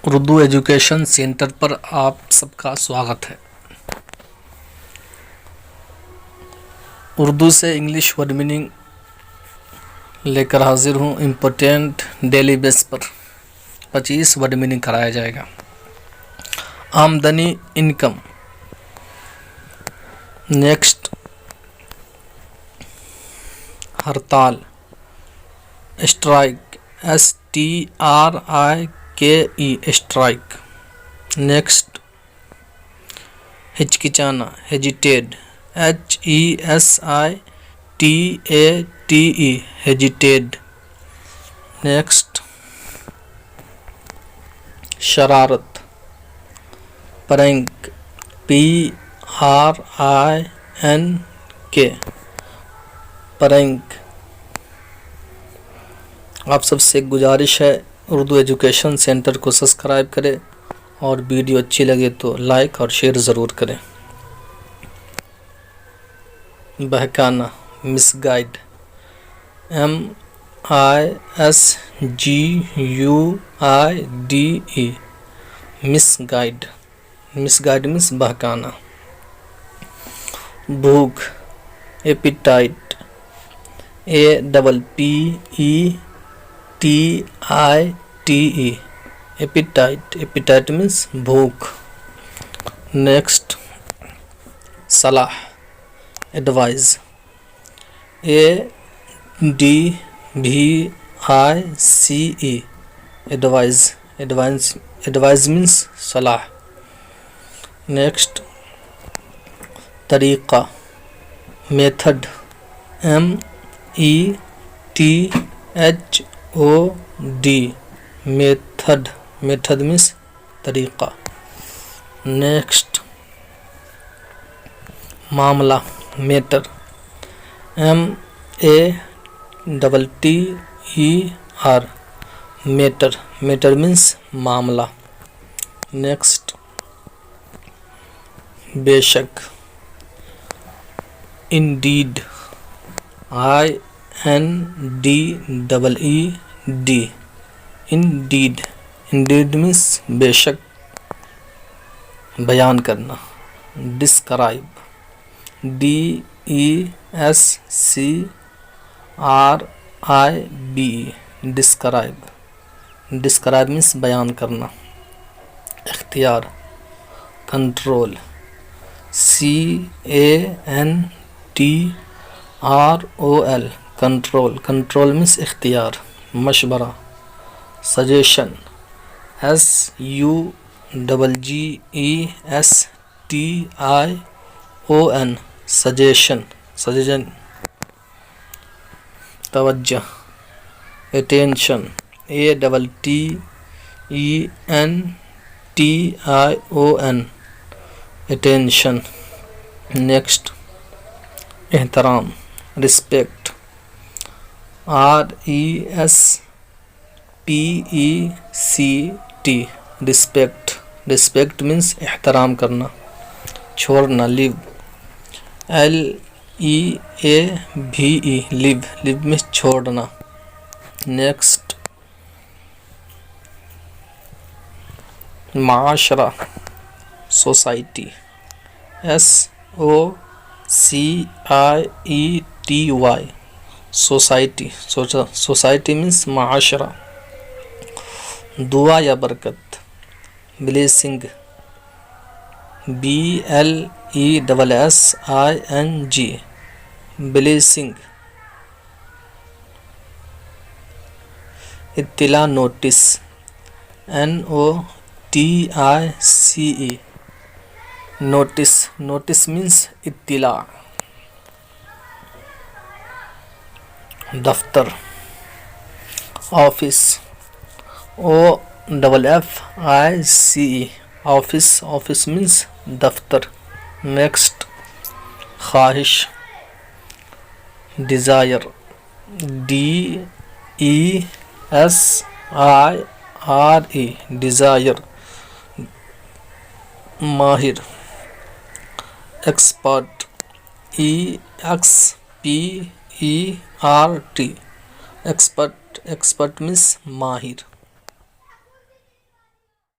Urdu education centre पर आप सबका स्वागत है। उर्दू से इंग्लिश वर्ड मीनिंग लेकर हाजिर हूँ। इम्पोर्टेंट डेली बेस पर 25 वर्ड मीनिंग कराया जाएगा। आमदनी, इनकम। नेक्स्ट, हड़ताल, स्ट्राइक, STRIKE, स्ट्राइक। नेक्स्ट, हिचकिचाना, हेजिटेड, HESITATE, हेजिटेड। नेक्स्ट, शरारत, प्रैंक, PRINK, प्रैंक। आप सबसे एक गुजारिश है, उर्दू एजुकेशन सेंटर को सब्सक्राइब करें और वीडियो अच्छी लगे तो लाइक और शेयर ज़रूर करें। बहकाना, misguide, MISGUIDE, misguide. Misguide means बहकाना। भूख, appetite, APPETITE, appetite. Appetite means भूख। नेक्स्ट, सलाह, advice, ADVICE, advice. Advice means सलाह। नेक्स्ट, तरीक़ा, method, METHOD, method. Method means तरीक़ा। नेक्स्ट, मामला, matter, MATTER, matter. Matter means मामला। नेक्स्ट, बेशक, indeed, INDEED, indeed. Indeed means बेशक, बयान करना। Describe, DESCRIBE, describe. Describe means बयान करना। इख्तियार, control, CANTROL, control. Control means इख्तियार। मशवरा, सजेशन, SUGGESTION, सजेशन। सजेशन। तवज्जो, अटेंशन, ATTENTION, अटेंशन। नेक्स्ट, एहतराम, respect, RESPECT, respect. Respect means एहतराम करना। छोड़ना, leave, LEAVE, leave. Leave means छोड़ना। नेक्स्ट, माशरा, society, SOCIETY, society. Society means माशरा। दुआ या बरकत, ब्लेसिंग, BLESSING, ब्लेसिंग। इत्तिला, notice, NOTICE, notice. Notice means इत्तिला। दफ्तर, office, OFFICE, office. Office means दफ्तर। नेक्स्ट, ख्वाहिश, डिज़ायर, DESIRE, डिज़ायर। माहिर, expert, EXPERT, expert. Expert means माहिर।